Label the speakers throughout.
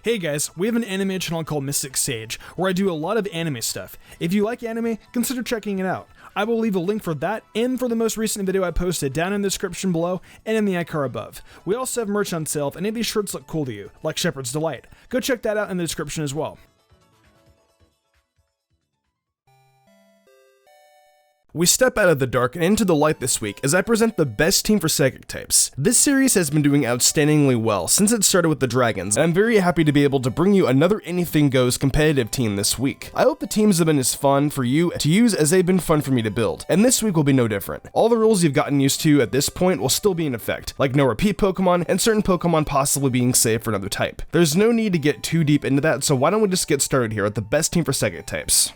Speaker 1: Hey guys, we have an anime channel called MysticSage, where I do a lot of anime stuff. If you like anime, consider checking it out. I will leave a link for that and for the most recent video I posted down in the description below and in the icon above. We also have merch on sale if any of these shirts look cool to you, like Shepherd's Delight. Go check that out in the description as well. We step out of the dark and into the light this week as I present the best team for psychic types. This series has been doing outstandingly well since it started with the dragons, and I'm very happy to be able to bring you another anything goes competitive team this week. I hope the teams have been as fun for you to use as they've been fun for me to build, and this week will be no different. All the rules you've gotten used to at this point will still be in effect, like no repeat Pokemon and certain Pokemon possibly being saved for another type. There's no need to get too deep into that, so why don't we just get started here at the best team for psychic types.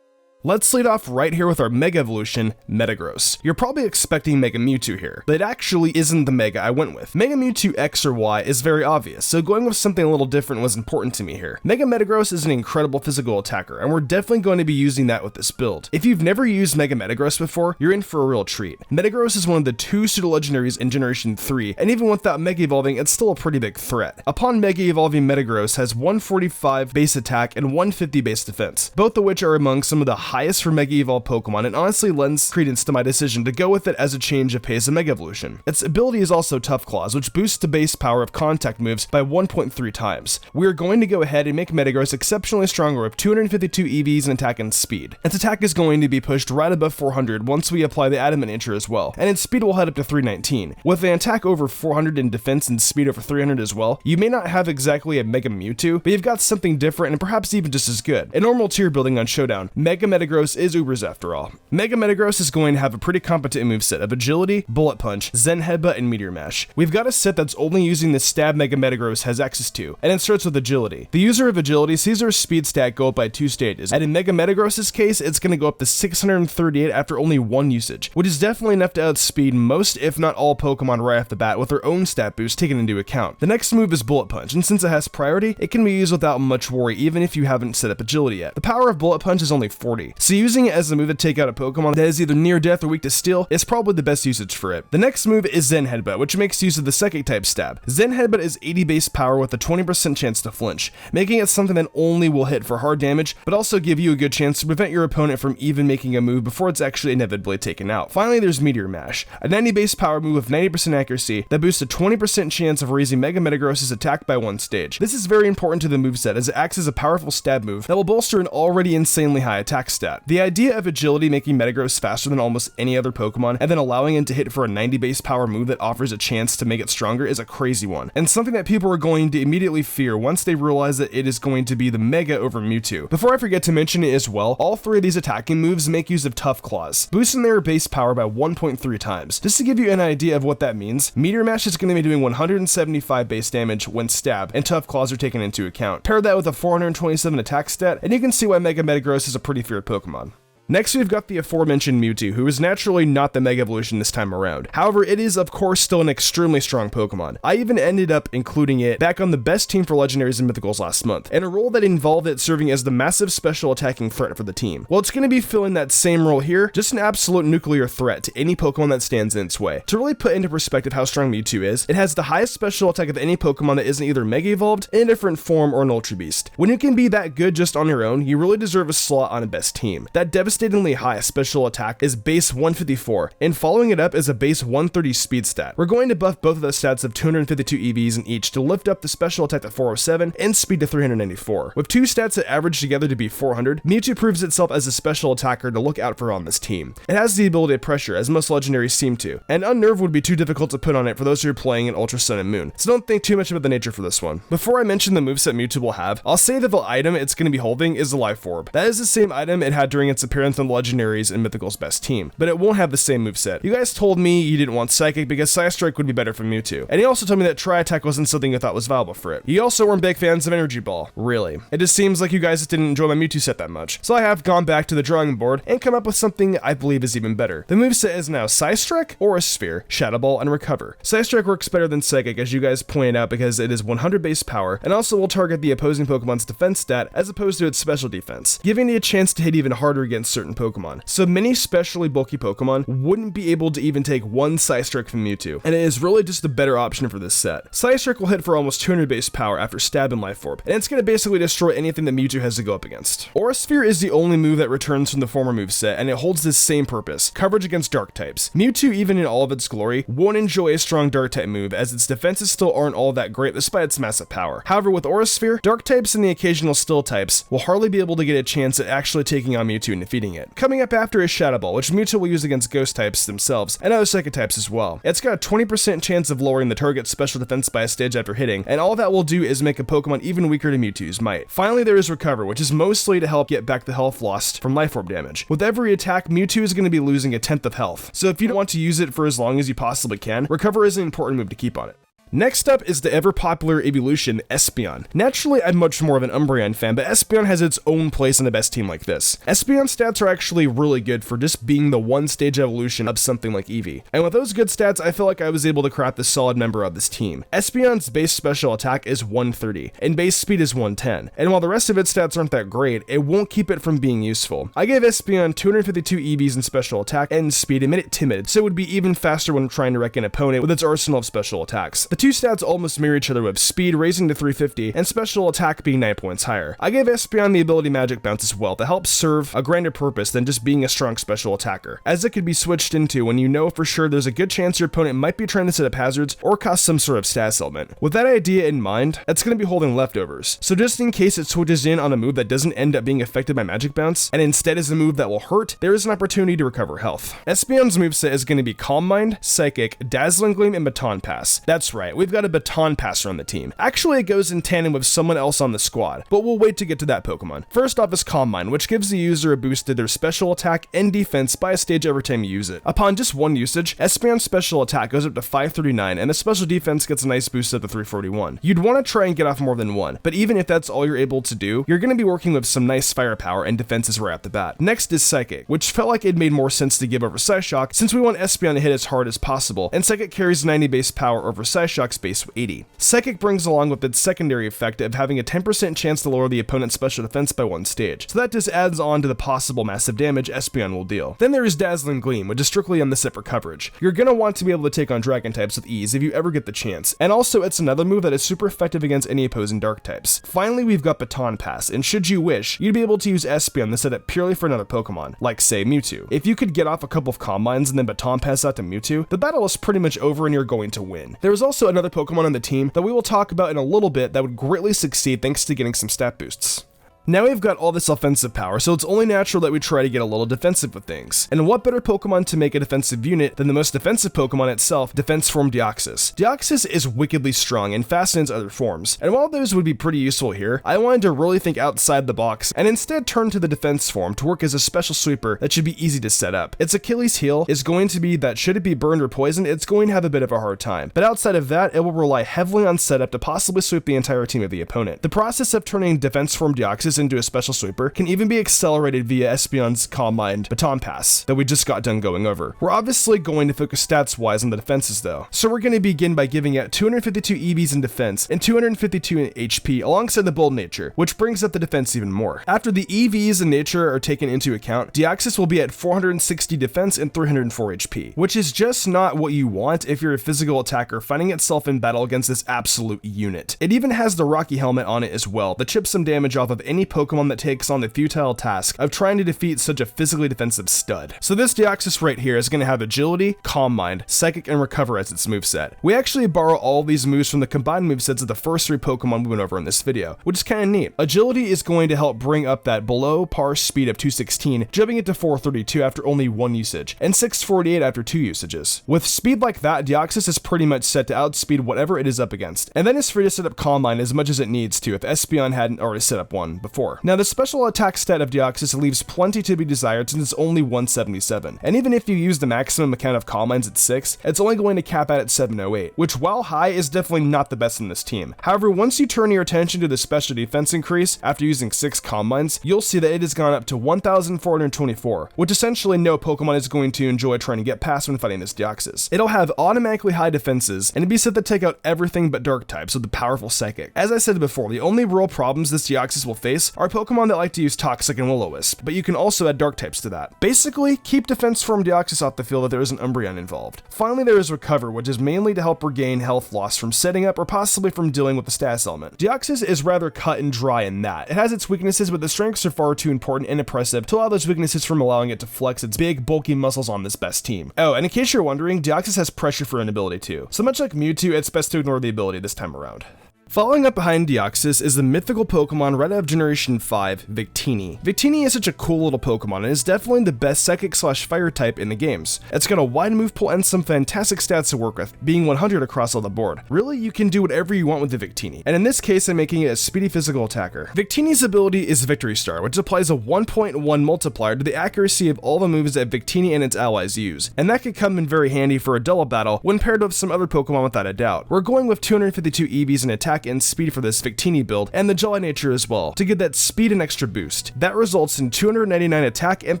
Speaker 1: Let's lead off right here with our Mega Evolution, Metagross. You're probably expecting Mega Mewtwo here, but it actually isn't the Mega I went with. Mega Mewtwo X or Y is very obvious, so going with something a little different was important to me here. Mega Metagross is an incredible physical attacker, and we're definitely going to be using that with this build. If you've never used Mega Metagross before, you're in for a real treat. Metagross is one of the 2 pseudo-legendaries in Generation 3, and even without Mega Evolving, it's still a pretty big threat. Upon Mega Evolving, Metagross has 145 base attack and 150 base defense, both of which are among some of the highest for Mega Evolved Pokemon, and honestly lends credence to my decision to go with it as a change of pace of Mega Evolution. Its ability is also Tough Claws, which boosts the base power of contact moves by 1.3 times. We are going to go ahead and make Metagross exceptionally stronger with 252 EVs in attack and speed. Its attack is going to be pushed right above 400 once we apply the Adamant Nature as well, and its speed will head up to 319. With an attack over 400 and defense and speed over 300 as well, you may not have exactly a Mega Mewtwo, but you've got something different and perhaps even just as good. In normal tier building on Showdown, Mega Metagross is Ubers after all. Mega Metagross is going to have a pretty competent moveset of Agility, Bullet Punch, Zen Headbutt, and Meteor Mash. We've got a set that's only using the stab Mega Metagross has access to, and it starts with Agility. The user of Agility sees their speed stat go up by 2 stages, and in Mega Metagross's case, it's going to go up to 638 after only 1 usage, which is definitely enough to outspeed most, if not all, Pokemon right off the bat with their own stat boost taken into account. The next move is Bullet Punch, and since it has priority, it can be used without much worry even if you haven't set up Agility yet. The power of Bullet Punch is only 40, so using it as a move to take out a Pokemon that is either near death or weak to steel is probably the best usage for it. The next move is Zen Headbutt, which makes use of the Psychic type stab. Zen Headbutt is 80 base power with a 20% chance to flinch, making it something that only will hit for hard damage, but also give you a good chance to prevent your opponent from even making a move before it's actually inevitably taken out. Finally, there's Meteor Mash, a 90 base power move with 90% accuracy that boosts a 20% chance of raising Mega Metagross's attack by 1 stage. This is very important to the moveset as it acts as a powerful stab move that will bolster an already insanely high attack stat. The idea of Agility making Metagross faster than almost any other Pokemon and then allowing it to hit for a 90 base power move that offers a chance to make it stronger is a crazy one, and something that people are going to immediately fear once they realize that it is going to be the Mega over Mewtwo. Before I forget to mention it as well, all 3 of these attacking moves make use of Tough Claws, boosting their base power by 1.3 times. Just to give you an idea of what that means, Meteor Mash is going to be doing 175 base damage when stabbed, and Tough Claws are taken into account. Pair that with a 427 attack stat, and you can see why Mega Metagross is a pretty feared Pokemon. Next, we've got the aforementioned Mewtwo, who is naturally not the Mega Evolution this time around. However, it is of course still an extremely strong Pokemon. I even ended up including it back on the best team for Legendaries and Mythicals last month, in a role that involved it serving as the massive special attacking threat for the team. Well, it's going to be filling that same role here, just an absolute nuclear threat to any Pokemon that stands in its way. To really put into perspective how strong Mewtwo is, it has the highest special attack of any Pokemon that isn't either Mega Evolved, in a different form, or an Ultra Beast. When you can be that good just on your own, you really deserve a slot on a best team. That devastatingly high special attack is base 154, and following it up is a base 130 speed stat. We're going to buff both of the stats of 252 EVs in each to lift up the special attack to 407 and speed to 394. With 2 stats that average together to be 400, Mewtwo proves itself as a special attacker to look out for on this team. It has the ability to pressure, as most legendaries seem to, and Unnerve would be too difficult to put on it for those who are playing in Ultra Sun and Moon, so don't think too much about the nature for this one. Before I mention the moveset Mewtwo will have, I'll say that the item it's going to be holding is the Life Orb. That is the same item it had during its appearance on the Legendaries and Mythical's best team, but it won't have the same moveset. You guys told me you didn't want Psychic because Psystrike would be better for Mewtwo, and he also told me that Tri-Attack wasn't something you thought was valuable for it. You also weren't big fans of Energy Ball. Really. It just seems like you guys just didn't enjoy my Mewtwo set that much, so I have gone back to the drawing board and come up with something I believe is even better. The moveset is now Psystrike, Aura Sphere, Shadow Ball, and Recover. Psystrike works better than Psychic, as you guys pointed out, because it is 100 base power, and also will target the opposing Pokemon's defense stat as opposed to its special defense, giving it a chance to hit even harder against certain Pokemon. So many specially bulky Pokemon wouldn't be able to even take one Psystrike from Mewtwo, and it is really just the better option for this set. Psystrike will hit for almost 200 base power after Stab and Life Orb, and it's going to basically destroy anything that Mewtwo has to go up against. Aura Sphere is the only move that returns from the former moveset, and it holds this same purpose, coverage against dark types. Mewtwo, even in all of its glory, won't enjoy a strong dark type move, as its defenses still aren't all that great despite its massive power. However, with Aura Sphere, dark types and the occasional still types will hardly be able to get a chance at actually taking on Mewtwo and defeating it. Coming up after is Shadow Ball, which Mewtwo will use against ghost types themselves, and other psychic types as well. It's got a 20% chance of lowering the target's special defense by a stage after hitting, and all that will do is make a Pokemon even weaker to Mewtwo's might. Finally, there is Recover, which is mostly to help get back the health lost from Life Orb damage. With every attack, Mewtwo is going to be losing a 10th of health, so if you don't want to use it for as long as you possibly can, Recover is an important move to keep on it. Next up is the ever-popular Eeveelution, Espeon. Naturally, I'm much more of an Umbreon fan, but Espeon has its own place in the best team like this. Espeon stats are actually really good for just being the one-stage evolution of something like Eevee. And with those good stats, I feel like I was able to craft a solid member of this team. Espeon's base special attack is 130, and base speed is 110, and while the rest of its stats aren't that great, it won't keep it from being useful. I gave Espeon 252 EVs in special attack and speed and made it timid, so it would be even faster when trying to wreck an opponent with its arsenal of special attacks. The two stats almost mirror each other, with speed raising to 350 and special attack being 9 points higher. I gave Espeon the ability Magic Bounce as well to help serve a grander purpose than just being a strong special attacker, as it could be switched into when you know for sure there's a good chance your opponent might be trying to set up hazards or cause some sort of status element. With that idea in mind, it's going to be holding leftovers, so just in case it switches in on a move that doesn't end up being affected by Magic Bounce, and instead is a move that will hurt, there is an opportunity to recover health. Espeon's moveset is going to be Calm Mind, Psychic, Dazzling Gleam, and Baton Pass. That's right, we've got a Baton Passer on the team. Actually, it goes in tandem with someone else on the squad, but we'll wait to get to that Pokemon. First off is Calm Mind, which gives the user a boost to their special attack and defense by a stage every time you use it. Upon just one usage, Espeon's special attack goes up to 539, and the special defense gets a nice boost up to 341. You'd want to try and get off more than one, but even if that's all you're able to do, you're going to be working with some nice firepower and defenses right off the bat. Next is Psychic, which felt like it made more sense to give over Psyshock, since we want Espeon to hit as hard as possible, and Psychic carries 90 base power over Psyshock's base 80. Psychic brings along with its secondary effect of having a 10% chance to lower the opponent's special defense by one stage, so that just adds on to the possible massive damage Espeon will deal. Then there is Dazzling Gleam, which is strictly on the set for coverage. You're gonna want to be able to take on dragon types with ease if you ever get the chance, and also it's another move that is super effective against any opposing dark types. Finally, we've got Baton Pass, and should you wish, you'd be able to use Espeon to set up purely for another Pokemon, like say Mewtwo. If you could get off a couple of Calm Minds and then Baton Pass out to Mewtwo, the battle is pretty much over and you're going to win. There is also another Pokemon on the team that we will talk about in a little bit that would greatly succeed thanks to getting some stat boosts. Now we've got all this offensive power, so it's only natural that we try to get a little defensive with things. And what better Pokemon to make a defensive unit than the most defensive Pokemon itself, Defense Form Deoxys. Deoxys is wickedly strong and fast in its other forms, and while those would be pretty useful here, I wanted to really think outside the box and instead turn to the defense form to work as a special sweeper that should be easy to set up. Its Achilles heel is going to be that should it be burned or poisoned, it's going to have a bit of a hard time. But outside of that, it will rely heavily on setup to possibly sweep the entire team of the opponent. The process of turning Defense Form Deoxys into a special sweeper can even be accelerated via Espeon's Calm Mind Baton Pass that we just got done going over. We're obviously going to focus stats wise on the defenses though, so we're going to begin by giving out 252 EVs in defense and 252 in HP alongside the bold nature, which brings up the defense even more. After the EVs and nature are taken into account, Deoxys will be at 460 defense and 304 HP, which is just not what you want if you're a physical attacker finding itself in battle against this absolute unit. It even has the Rocky Helmet on it as well that chips some damage off of any Pokemon that takes on the futile task of trying to defeat such a physically defensive stud. So this Deoxys right here is going to have Agility, Calm Mind, Psychic, and Recover as its moveset. We actually borrow all these moves from the combined movesets of the first three Pokemon we went over in this video, which is kind of neat. Agility is going to help bring up that below par speed of 216, jumping it to 432 after only one usage, and 648 after two usages. With speed like that, Deoxys is pretty much set to outspeed whatever it is up against, and then it's free to set up Calm Mind as much as it needs to if Espeon hadn't already set up one before. Now the special attack stat of Deoxys leaves plenty to be desired since it's only 177, and even if you use the maximum amount of Calm Minds at 6, it's only going to cap out at 708, which while high is definitely not the best in this team. However, once you turn your attention to the special defense increase after using 6 Calm Minds, you'll see that it has gone up to 1424, which essentially no Pokemon is going to enjoy trying to get past when fighting this Deoxys. It'll have automatically high defenses, and it'd be set to take out everything but dark types with the powerful Psychic. As I said before, the only real problems this Deoxys will face base are Pokemon that like to use Toxic and Will-O-Wisp, but you can also add Dark types to that. Basically, keep Defense from Deoxys off the field if there is an Umbreon involved. Finally, there is Recover, which is mainly to help regain health loss from setting up or possibly from dealing with the status element. Deoxys is rather cut and dry in that. It has its weaknesses, but the strengths are far too important and impressive to allow those weaknesses from allowing it to flex its big, bulky muscles on this best team. Oh, and in case you're wondering, Deoxys has Pressure for an ability too. So much like Mewtwo, it's best to ignore the ability this time around. Following up behind Deoxys is the mythical Pokemon right out of Generation 5, Victini. Victini is such a cool little Pokemon and is definitely the best Psychic/Fire type in the games. It's got a wide move pool and some fantastic stats to work with, being 100 across all the board. Really, you can do whatever you want with the Victini, and in this case I'm making it a speedy physical attacker. Victini's ability is Victory Star, which applies a 1.1 multiplier to the accuracy of all the moves that Victini and its allies use, and that could come in very handy for a double battle when paired with some other Pokemon without a doubt. We're going with 252 EVs in attack and speed for this Victini build, and the Jolly nature as well, to get that speed and extra boost. That results in 299 attack and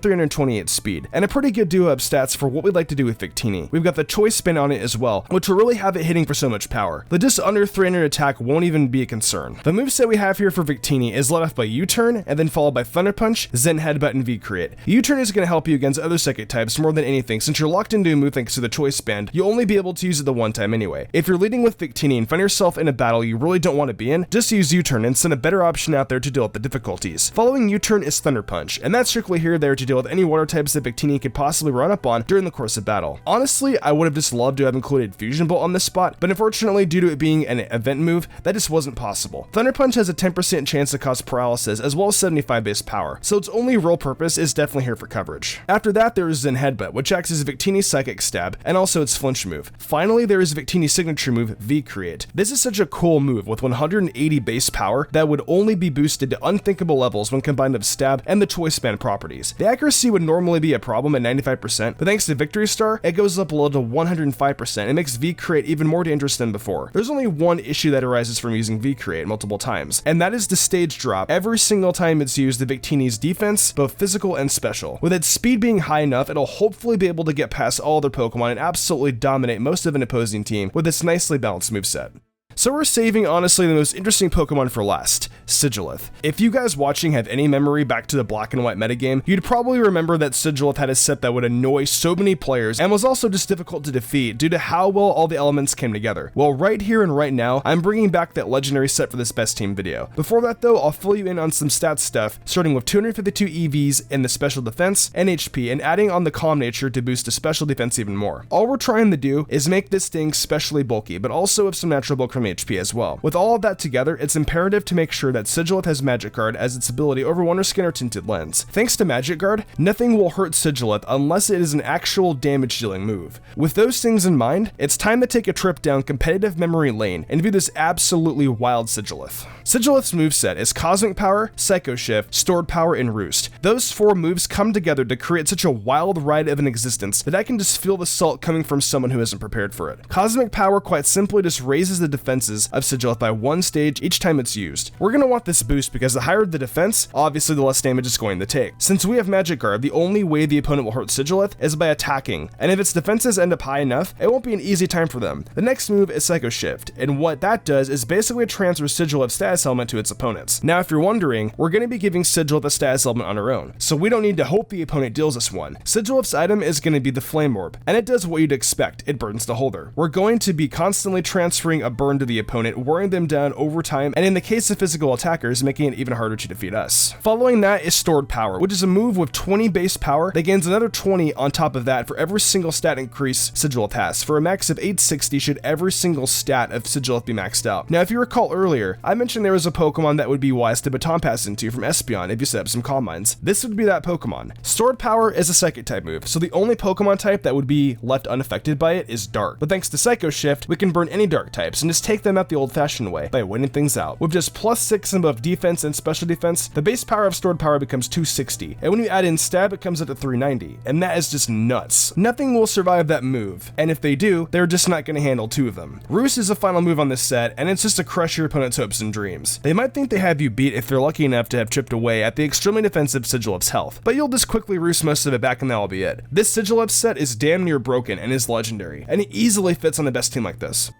Speaker 1: 328 speed, and a pretty good duo of stats for what we'd like to do with Victini. We've got the Choice Spin on it as well, which will really have it hitting for so much power. The just under 300 attack won't even be a concern. The moveset we have here for Victini is led off by U-Turn, and then followed by Thunder Punch, Zen Headbutt, and V-Create. U-Turn is going to help you against other Psychic types more than anything, since you're locked into a move thanks to the Choice Band. You'll only be able to use it the one time anyway. If you're leading with Victini and find yourself in a battle you really don't want to be in, just use U-Turn and send a better option out there to deal with the difficulties. Following U-Turn is Thunder Punch, and that's strictly here there to deal with any water types that Victini could possibly run up on during the course of battle. Honestly, I would have just loved to have included Fusion Bolt on this spot, but unfortunately due to it being an event move, that just wasn't possible. Thunder Punch has a 10% chance to cause paralysis as well as 75 base power, so its only real purpose is definitely here for coverage. After that there is Zen Headbutt, which acts as Victini's Psychic Stab, and also its flinch move. Finally there is Victini's signature move, V-Create. This is such a cool move with 180 base power that would only be boosted to unthinkable levels when combined with Stab and the Choice Band properties. The accuracy would normally be a problem at 95%, but thanks to Victory Star, it goes up a little to 105% and makes V-Create even more dangerous than before. There's only one issue that arises from using V-Create multiple times, and that is the stage drop every single time it's used the Victini's defense, both physical and special. With its speed being high enough, it'll hopefully be able to get past all other Pokemon and absolutely dominate most of an opposing team with its nicely balanced moveset. So we're saving honestly the most interesting Pokemon for last, Sigilith. If you guys watching have any memory back to the black and white metagame, you'd probably remember that Sigilith had a set that would annoy so many players and was also just difficult to defeat due to how well all the elements came together. Well, right here and right now, I'm bringing back that legendary set for this best team video. Before that though, I'll fill you in on some stats stuff, starting with 252 EVs in the special defense and HP, and adding on the calm nature to boost the special defense even more. All we're trying to do is make this thing specially bulky, but also with some natural bulk from HP as well. With all of that together, it's imperative to make sure that Sigilith has Magic Guard as its ability over Wonder Skin or Tinted Lens. Thanks to Magic Guard, nothing will hurt Sigilith unless it is an actual damage dealing move. With those things in mind, it's time to take a trip down competitive memory lane and view this absolutely wild Sigilith. Sigilith's moveset is Cosmic Power, Psycho Shift, Stored Power, and Roost. Those four moves come together to create such a wild ride of an existence that I can just feel the salt coming from someone who isn't prepared for it. Cosmic Power quite simply just raises the defenses of Sigilith by one stage each time it's used. We're going to want this boost because the higher the defense, obviously the less damage it's going to take. Since we have Magic Guard, the only way the opponent will hurt Sigilith is by attacking, and if its defenses end up high enough, it won't be an easy time for them. The next move is Psycho Shift, and what that does is basically transfer Sigilith's status element to its opponents. Now if you're wondering, we're going to be giving Sigilith a status element on her own, so we don't need to hope the opponent deals us one. Sigilith's item is going to be the Flame Orb, and it does what you'd expect, it burns the holder. We're going to be constantly transferring a burn to the opponent, wearing them down over time, and in the case of physical attackers, making it even harder to defeat us. Following that is Stored Power, which is a move with 20 base power that gains another 20 on top of that for every single stat increase Sigilith has, for a max of 860 should every single stat of Sigilith be maxed out. Now if you recall earlier, I mentioned there was a Pokemon that would be wise to Baton Pass into from Espeon if you set up some Calm Minds. This would be that Pokemon. Stored Power is a Psychic type move, so the only Pokemon type that would be left unaffected by it is Dark. But thanks to Psycho Shift, we can burn any Dark types and just take them out the old-fashioned way by winning things out. With just +6 in both defense and special defense, the base power of Stored Power becomes 260, and when you add in Stab, it comes up to 390, and that is just nuts. Nothing will survive that move, and if they do, they're just not going to handle two of them. Roost is the final move on this set, and it's just to crush your opponent's hopes and dreams. They might think they have you beat if they're lucky enough to have chipped away at the extremely defensive Sigilith's health, but you'll just quickly roost most of it back and that'll be it. This Sigilith set is damn near broken and is legendary, and it easily fits on the best team like this.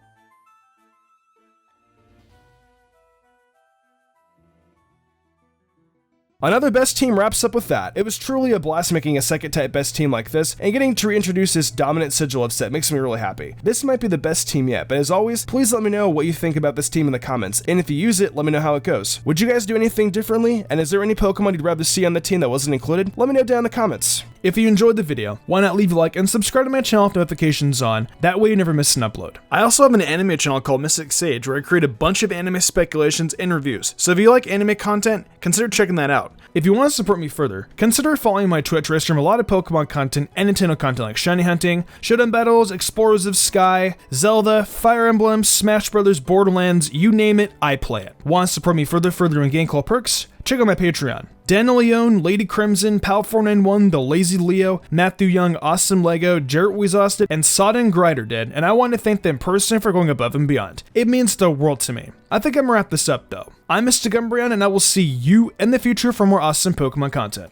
Speaker 1: Another best team wraps up with that. It was truly a blast making a second type best team like this, and getting to reintroduce this dominant Sigil upset makes me really happy. This might be the best team yet, but as always, please let me know what you think about this team in the comments, and if you use it, let me know how it goes. Would you guys do anything differently, and is there any Pokemon you'd rather see on the team that wasn't included? Let me know down in the comments.
Speaker 2: If you enjoyed the video, why not leave a like and subscribe to my channel with notifications on, that way you never miss an upload. I also have an anime channel called MysticSage where I create a bunch of anime speculations and reviews, so if you like anime content, consider checking that out. If you want to support me further, consider following my Twitch where I stream a lot of Pokemon content and Nintendo content like shiny hunting, showdown battles, Explorers of Sky, Zelda, Fire Emblem, Smash Bros, Borderlands, you name it, I play it. Want to support me further in game club perks? Check out my Patreon. Daniel Leone, Lady Crimson, Pal491, The Lazy Leo, Matthew Young, Awesome Lego, Jarrett Weezosted, and Sodden Grider did, and I want to thank them personally for going above and beyond. It means the world to me. I think I'm gonna wrap this up though. I'm Mr. Gumbrian, and I will see you in the future for more awesome Pokemon content.